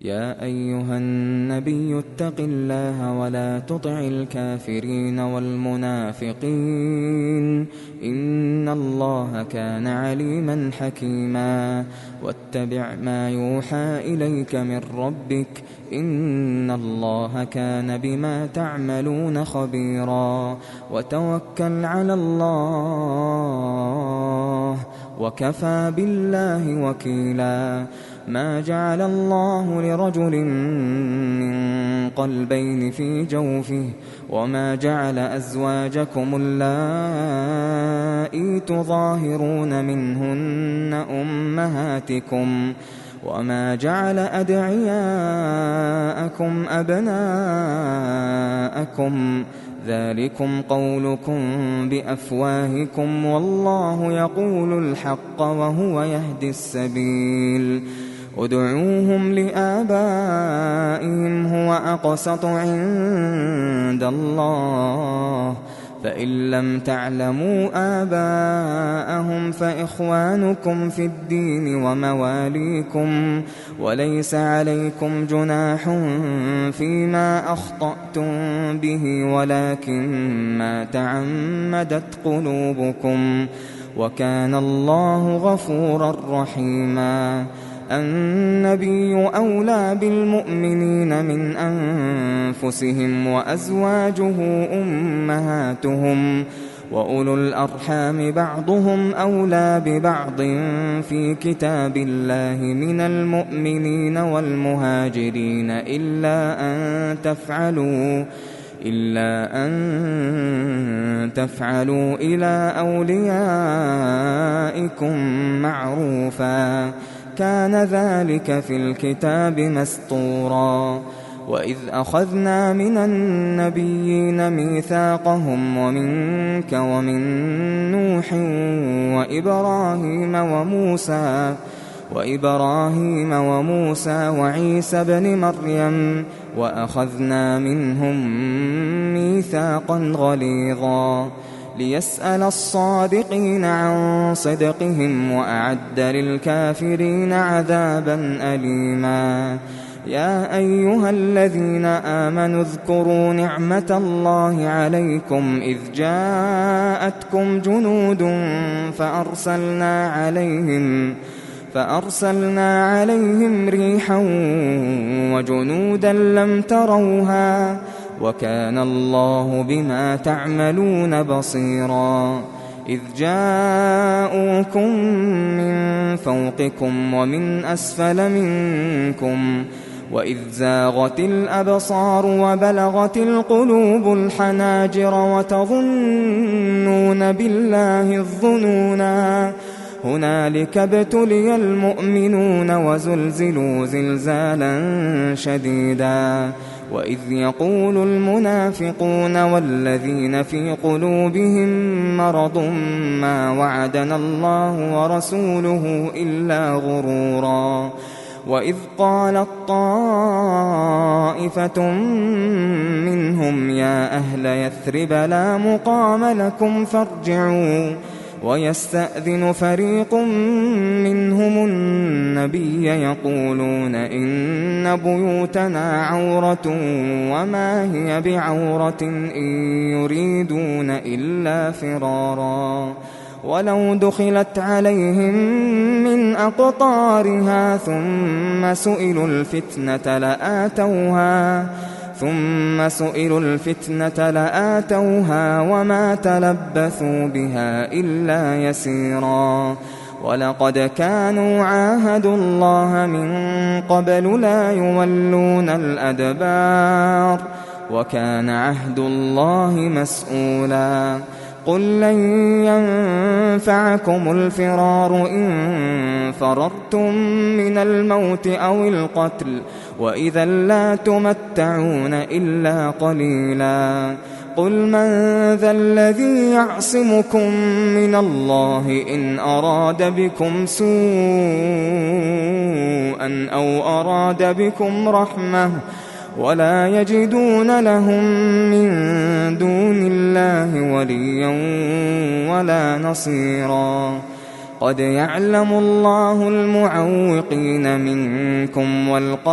يا أيها النبي اتق الله ولا تطع الكافرين والمنافقين إن الله كان عليما حكيما واتبع ما يوحى إليك من ربك إن الله كان بما تعملون خبيرا وتوكل على الله وكفى بالله وكيلا ما جعل الله لرجل من قلبين في جوفه وما جعل أزواجكم اللائي تظاهرون منهن أمهاتكم وما جعل أدعياءكم أبناءكم ذلكم قولكم بأفواهكم والله يقول الحق وهو يهدي السبيل ادعوهم لآبائهم هو أقسط عند الله فإن لم تعلموا آباءهم فإخوانكم في الدين ومواليكم وليس عليكم جناح فيما أخطأتم به ولكن ما تعمدت قلوبكم وكان الله غفورا رحيما النبي أولى بالمؤمنين من أنفسهم وأزواجه أمهاتهم وأولو الأرحام بعضهم أولى ببعض في كتاب الله من المؤمنين والمهاجرين إلا أن تفعلوا إلى أوليائكم معروفا كان ذلك في الكتاب مسطورا وإذ أخذنا من النبيين ميثاقهم ومنك ومن نوح وإبراهيم وموسى وعيسى بن مريم وأخذنا منهم ميثاقا غليظا ليسأل الصادقين عن صدقهم وأعد للكافرين عذابا أليما يا أيها الذين آمنوا اذكروا نعمة الله عليكم إذ جاءتكم جنود فأرسلنا عليهم ريحا وجنودا لم تروها وكان الله بما تعملون بصيرا إذ جاءوكم من فوقكم ومن أسفل منكم وإذ زاغت الأبصار وبلغت القلوب الحناجر وتظنون بالله الظنونا هنالك ابتلي المؤمنون وزلزلوا زلزالا شديدا وإذ يقول المنافقون والذين في قلوبهم مرض ما وعدنا الله ورسوله إلا غرورا وإذ قالت طائفة منهم يا أهل يثرب لا مقام لكم فارجعوا ويستأذن فريق منهم النبي يقولون إن بيوتنا عورة وما هي بعورة إن يريدون إلا فرارا ولو دخلت عليهم من أقطارها ثم سئلوا الفتنة لآتوها وما تلبثوا بها إلا يسيرا ولقد كانوا عاهدوا الله من قبل لا يولون الأدبار وكان عهد الله مسؤولا قل لن ينفعكم الفرار إن فررتم من الموت أو القتل وإذا لا تمتعون إلا قليلا قل من ذا الذي يعصمكم من الله إن أراد بكم سوءا أو أراد بكم رحمة ولا يجدون لهم من دون الله وليا ولا نصيرا قد يعلم الله المعوقين منكم والقائلين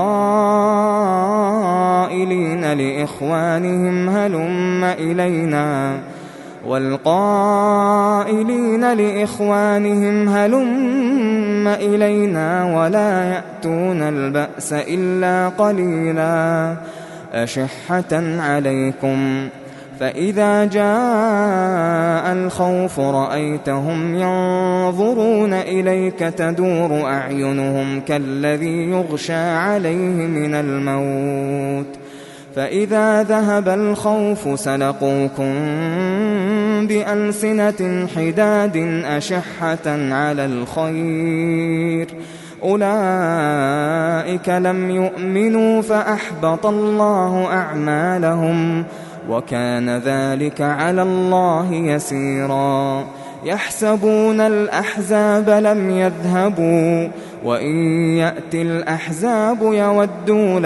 لإخوانهم هلم إلينا ولا يأتون البأس إلا قليلا أشحة عليكم فإذا جاء الخوف رأيتهم ينظرون إليك تدور أعينهم كالذي يغشى عليه من الموت فإذا ذهب الخوف سلقوكم بألسنة حداد أشحة على الخير أولئك لم يؤمنوا فأحبط الله أعمالهم وكان ذلك على الله يسيرا يحسبون الأحزاب لم يذهبوا وإن يأتي الأحزاب يودوا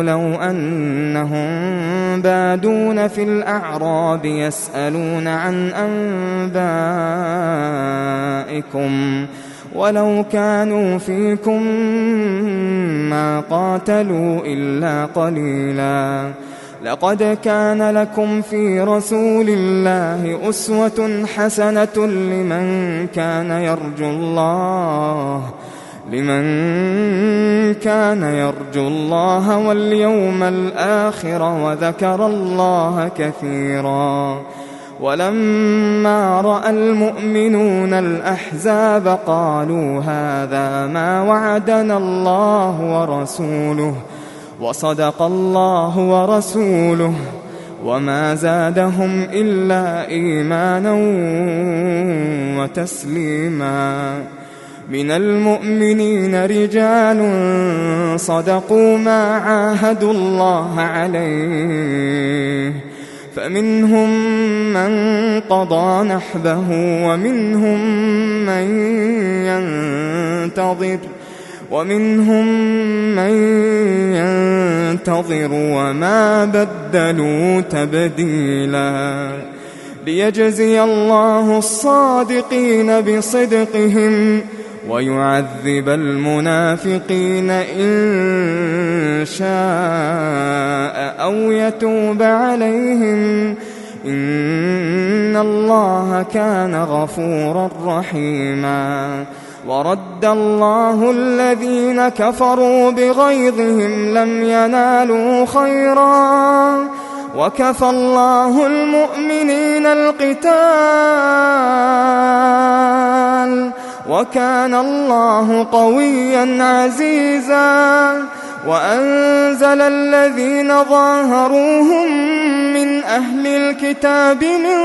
لو أنهم بادون في الأعراب يسألون عن أنبائكم ولو كانوا فيكم ما قاتلوا إلا قليلا لقد كان لكم في رسول الله أسوة حسنة لمن كان يرجو الله واليوم الآخر وذكر الله كثيرا ولما رأى المؤمنون الأحزاب قالوا هذا ما وعدنا الله ورسوله وصدق الله ورسوله وما زادهم إلا إيمانا وتسليما من المؤمنين رجال صدقوا ما عاهدوا الله عليه فمنهم من قضى نحبه ومنهم من ينتظر وما بدلوا تبديلا ليجزي الله الصادقين بصدقهم ويعذب المنافقين إن شاء أو يتوب عليهم إن الله كان غفورا رحيما ورد الله الذين كفروا بغيظهم لم ينالوا خيرا وكفى الله المؤمنين القتال وكان الله قويا عزيزا وأنزل الذين ظاهروهم من أهل الكتاب من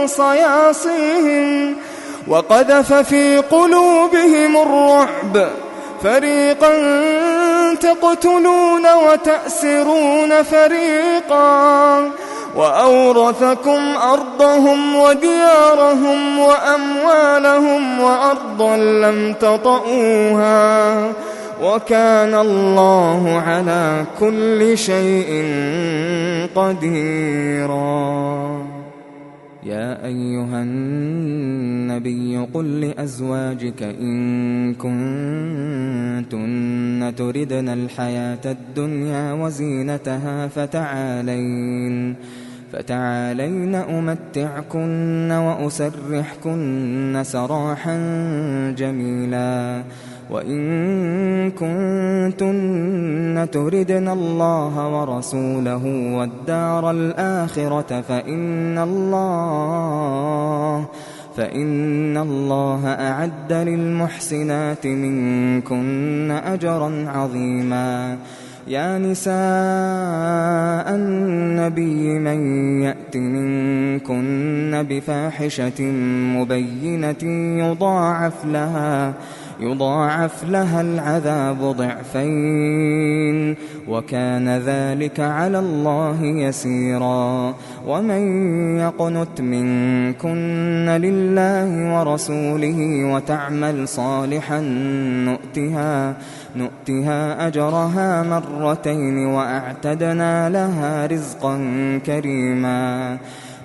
صياصيهم وقذف في قلوبهم الرعب فريقا تقتلون وتأسرون فريقا وأورثكم أرضهم وديارهم وأموالهم وأرضا لم تطئوها وكان الله على كل شيء قديرا يا أيها النبي قل لأزواجك إن كنتن تردن الحياة الدنيا وزينتها فتعالين أمتعكن وأسرحكن سراحا جميلا وإن كنتن تردن الله ورسوله والدار الآخرة فإن الله أعد للمحسنات منكن أجرا عظيما يا نساء النبي من يأت منكن بفاحشة مبينة يضاعف لها العذاب ضعفين وكان ذلك على الله يسيرا ومن يقنت منكن لله ورسوله وتعمل صالحا نؤتها أجرها مرتين وأعتدنا لها رزقا كريما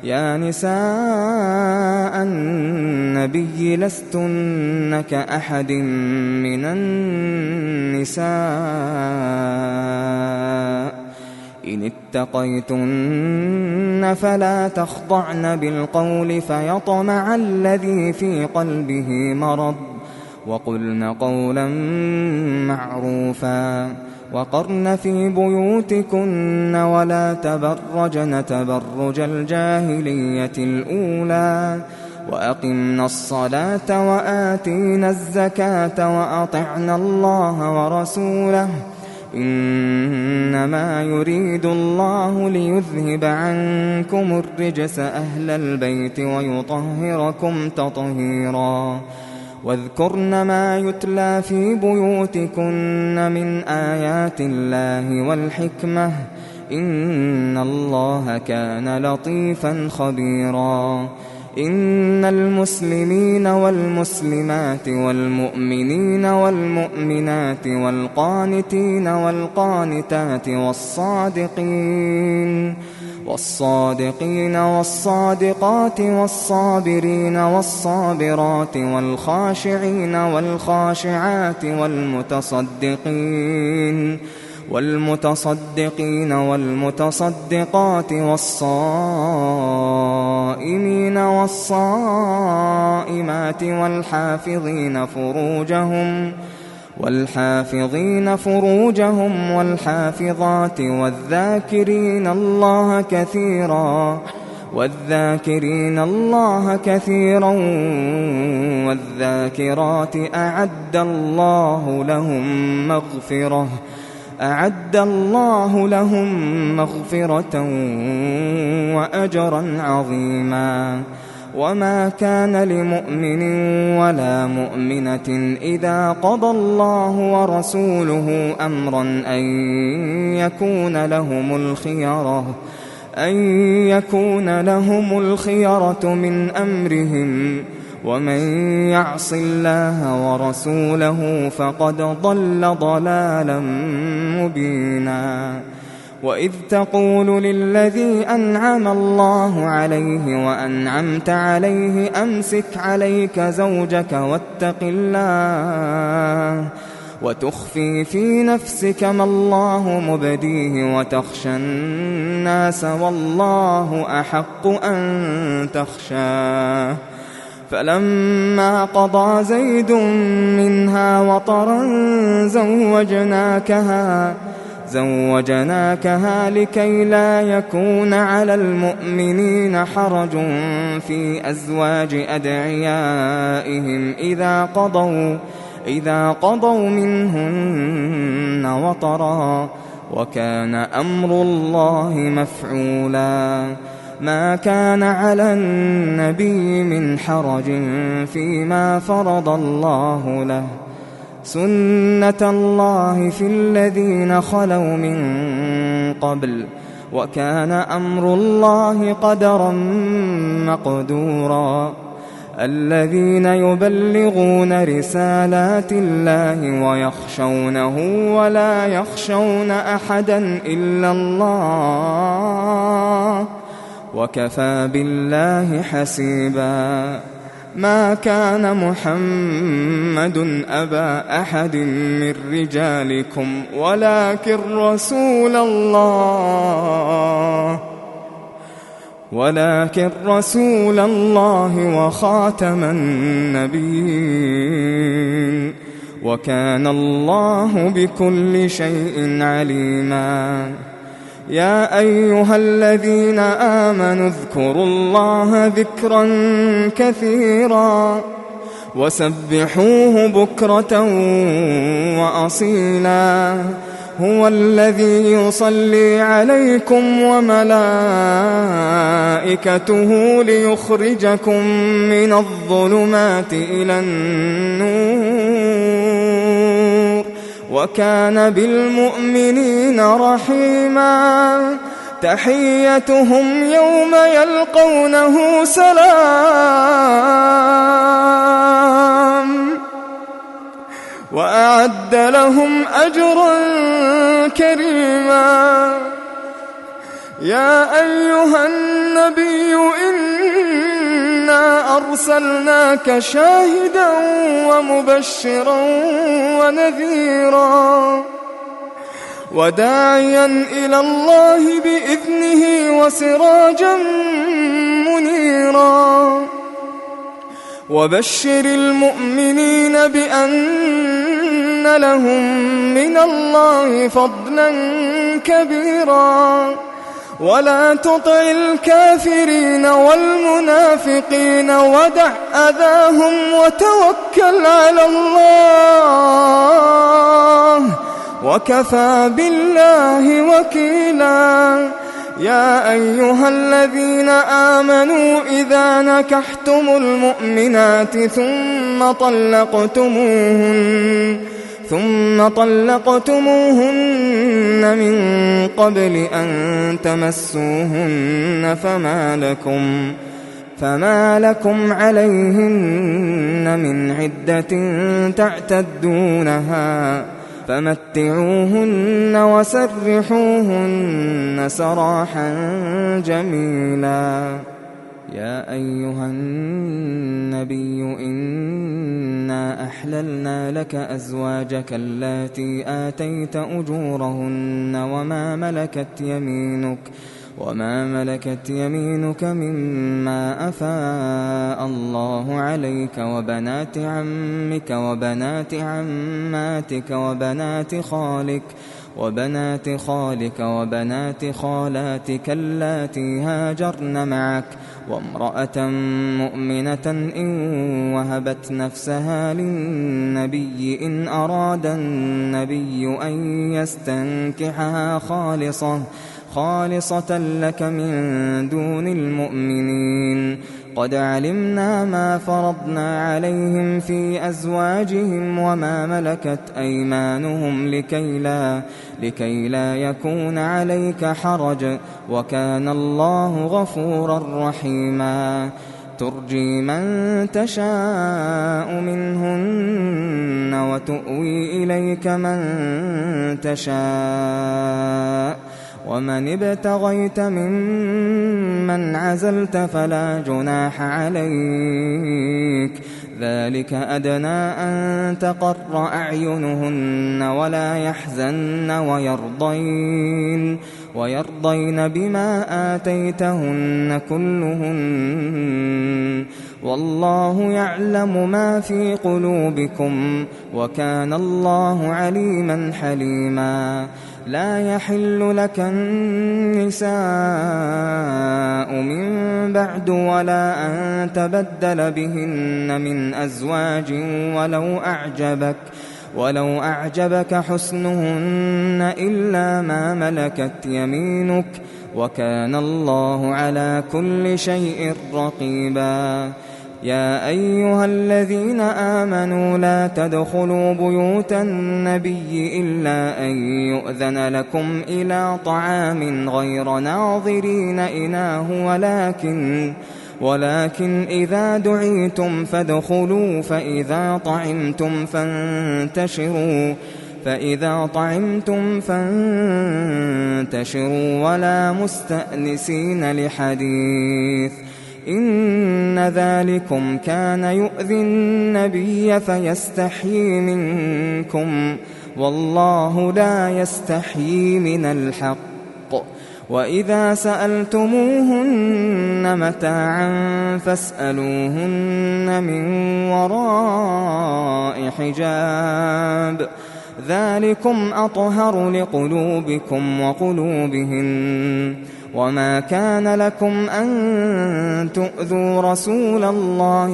يا نساء النبي لستن كأحد من النساء إن اتقيتن فلا تخضعن بالقول فيطمع الذي في قلبه مرض وقلن قولا معروفا وقرن في بيوتكن ولا تبرجن تبرج الجاهلية الأولى وأقمنا الصلاة وآتينا الزكاة وأطعنا الله ورسوله إنما يريد الله ليذهب عنكم الرجس أهل البيت ويطهركم تطهيرا واذكرن ما يتلى في بيوتكن من آيات الله والحكمة إن الله كان لطيفا خبيرا إن المسلمين والمسلمات والمؤمنين والمؤمنات والقانتين والقانتات والصادقين والصادقات والصابرين والصابرات والخاشعين والخاشعات والمتصدقين والمتصدقات والصائمين والصائمات والحافظين فروجهم والحافظات والذاكرين الله كثيرا والذاكرات أعد الله لهم مغفرة وأجرا عظيما وما كان لمؤمن ولا مؤمنة إذا قضى الله ورسوله أمرا أن يكون لهم الخيرة من أمرهم ومن يعص الله ورسوله فقد ضل ضلالا مبينا وإذ تقول للذي أنعم الله عليه وأنعمت عليه أمسك عليك زوجك واتق الله وتخفي في نفسك ما الله مبديه وتخشى الناس والله أحق أن تخشاه فلما قضى زيد منها وطرا زوجناكها لكي لا يكون على المؤمنين حرج في أزواج أدعيائهم إذا قضوا منهن وطرا وكان أمر الله مفعولا ما كان على النبي من حرج فيما فرض الله له سنة الله في الذين خلوا من قبل وكان أمر الله قدرا مقدورا الذين يبلغون رسالات الله ويخشونه ولا يخشون أحدا إلا الله وكفى بالله حسيبا ما كان محمد أبا أحد من رجالكم ولكن رسول الله وخاتم النبيين وكان الله بكل شيء عليما يا أيها الذين آمنوا اذكروا الله ذكرا كثيرا وسبحوه بكرة وأصيلا هو الذي يصلي عليكم وملائكته ليخرجكم من الظلمات إلى النور وكان بالمؤمنين رحيما تحيتهم يوم يلقونه سلام وأعد لهم أجرا كريما يا أيها النبي إنا أرسلناك شاهدا ومبشرا ونذيرا وداعيا إلى الله بإذنه وسراجا منيرا وبشر المؤمنين بأن لهم من الله فضلا كبيرا ولا تطع الكافرين والمنافقين ودع أذاهم وتوكل على الله وكفى بالله وكيلا يا أيها الذين آمنوا إذا نكحتم المؤمنات ثم طلقتموهن من قبل أن تمسوهن فما لكم عليهن من عدة تعتدونها فمتعوهن وسرحوهن سراحا جميلا يا أيها النبي إنا أحللنا لك أزواجك اللاتي آتيت أجورهن وما ملكت يمينك مما أفاء الله عليك وبنات عمك وبنات عماتك وبنات خالك وبنات خالاتك اللاتي هاجرن معك وامرأة مؤمنة إن وهبت نفسها للنبي إن أراد النبي أن يستنكحها خالصة لك من دون المؤمنين قد علمنا ما فرضنا عليهم في أزواجهم وما ملكت أيمانهم لكي لا يكون عليك حرج وكان الله غفورا رحيما ترجي من تشاء منهن وتؤوي إليك من تشاء ومن ابتغيت ممن عزلت فلا جناح عليك ذلك أدنى أن تقر أعينهن ولا يحزن ويرضين بما آتيتهن كلهن والله يعلم ما في قلوبكم وكان الله عليما حليما لا يحل لك النساء من بعد ولا أن تبدل بهن من أزواج ولو أعجبك حسنهن إلا ما ملكت يمينك وكان الله على كل شيء رقيبا يا أيها الذين آمنوا لا تدخلوا بيوت النبي إلا أن يؤذن لكم إلى طعام غير ناظرين إناه ولكن إذا دعيتم فادخلوا فإذا طعمتم فانتشروا ولا مستأنسين لحديث إن ذلكم كان يؤذي النبي فيستحيي منكم والله لا يستحيي من الحق وإذا سألتموهن متاعا فاسألوهن من وراء حجاب ذلكم أطهر لقلوبكم وقلوبهن وما كان لكم أن تؤذوا رسول الله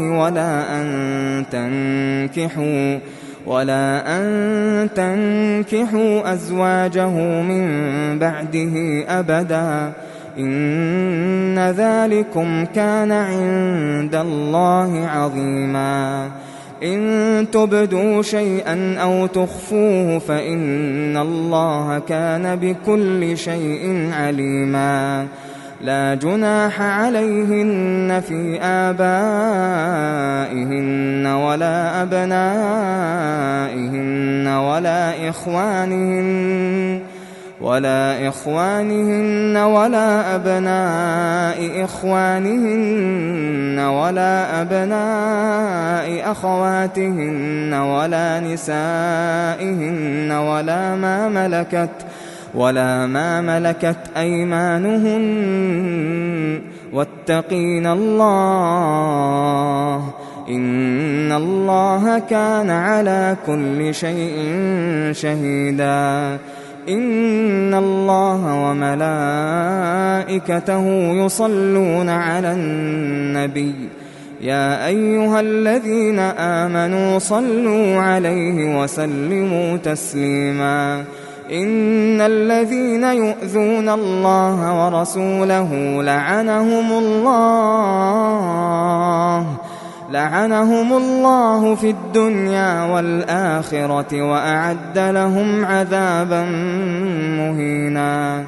ولا أن تنكحوا أزواجه من بعده أبدا إن ذلكم كان عند الله عظيما إن تبدوا شيئا أو تخفوه فإن الله كان بكل شيء عليما لا جناح عليهن في آبائهن ولا أبنائهن ولا إخوانهن ولا أبناء إخوانهن ولا أبناء أخواتهن ولا نسائهن ولا ما ملكت أيمانهن واتقين الله إن الله كان على كل شيء شهيدا إن الله وملائكته يصلون على النبي يا أيها الذين آمنوا صلوا عليه وسلموا تسليما إن الذين يؤذون الله ورسوله لعنهم الله في الدنيا والآخرة وأعد لهم عذابا مهينا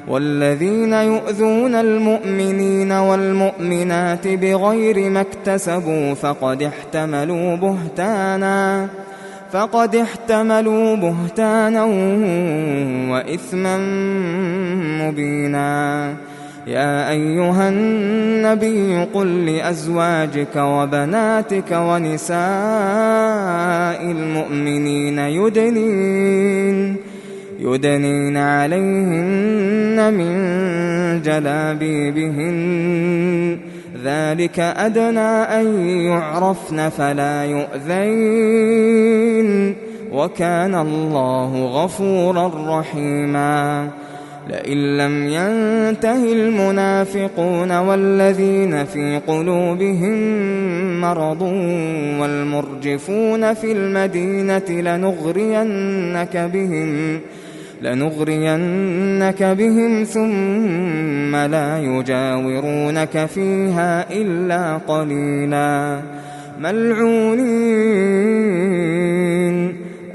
والذين يؤذون المؤمنين والمؤمنات بغير ما اكتسبوا فقد احتملوا بهتانا وإثما مبينا يا أيها النبي قل لأزواجك وبناتك ونساء المؤمنين يدنين عليهن من جلابيبهن ذلك أدنى أن يعرفن فلا يؤذين وكان الله غفورا رحيما لئن لم ينته المنافقون والذين في قلوبهم مرض والمرجفون في المدينة لنغرينك بهم ثم لا يجاورونك فيها إلا قليلا ملعونين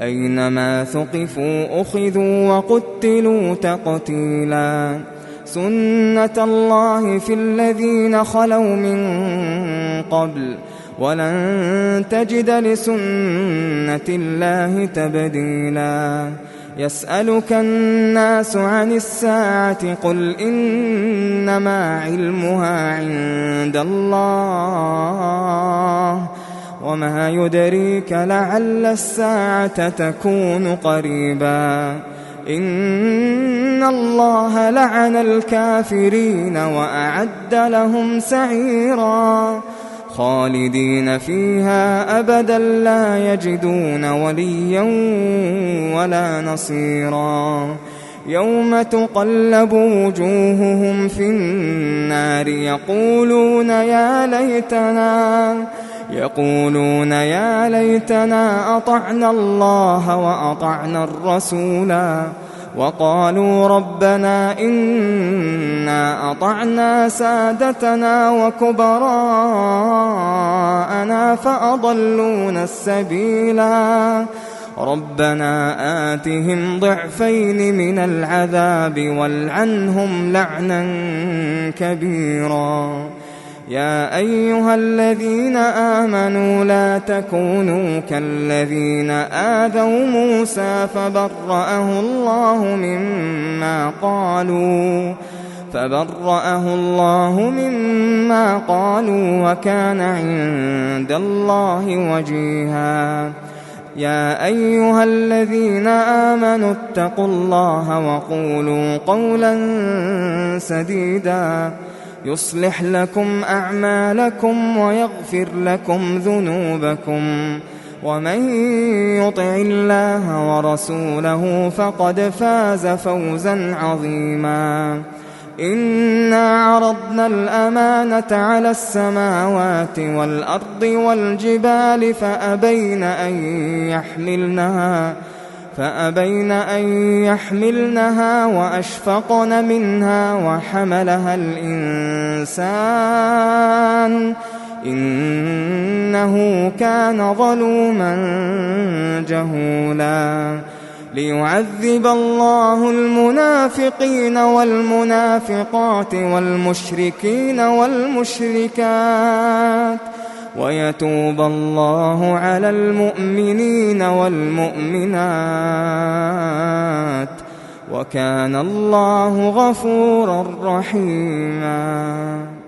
أينما ثقفوا أخذوا وقتلوا تقتيلا سنة الله في الذين خلوا من قبل ولن تجد لسنة الله تبديلا يسألك الناس عن الساعة قل إنما علمها عند الله وما يدريك لعل الساعة تكون قريبا إن الله لعن الكافرين وأعد لهم سعيرا خالدين فيها أبدا لا يجدون وليا ولا نصيرا يوم تقلب وجوههم في النار يقولون يا ليتنا أطعنا الله وأطعنا الرسولا وقالوا ربنا إنا أطعنا سادتنا وكبراءنا فأضلونا السبيلا ربنا آتهم ضعفين من العذاب والعنهم لعنا كبيرا يا أيها الذين آمنوا لا تكونوا كالذين آذوا موسى فبرأه الله مما قالوا وكان عند الله وجيها يا أيها الذين آمنوا اتقوا الله وقولوا قولا سديدا يصلح لكم أعمالكم ويغفر لكم ذنوبكم ومن يطع الله ورسوله فقد فاز فوزا عظيما إنا عرضنا الأمانة على السماوات والأرض والجبال فأبين أن يحملنها وأشفقن منها وحملها الإنسان إنه كان ظلوما جهولا ليعذب الله المنافقين والمنافقات والمشركين والمشركات ويتوب الله على المؤمنين والمؤمنات وكان الله غفورا رحيما.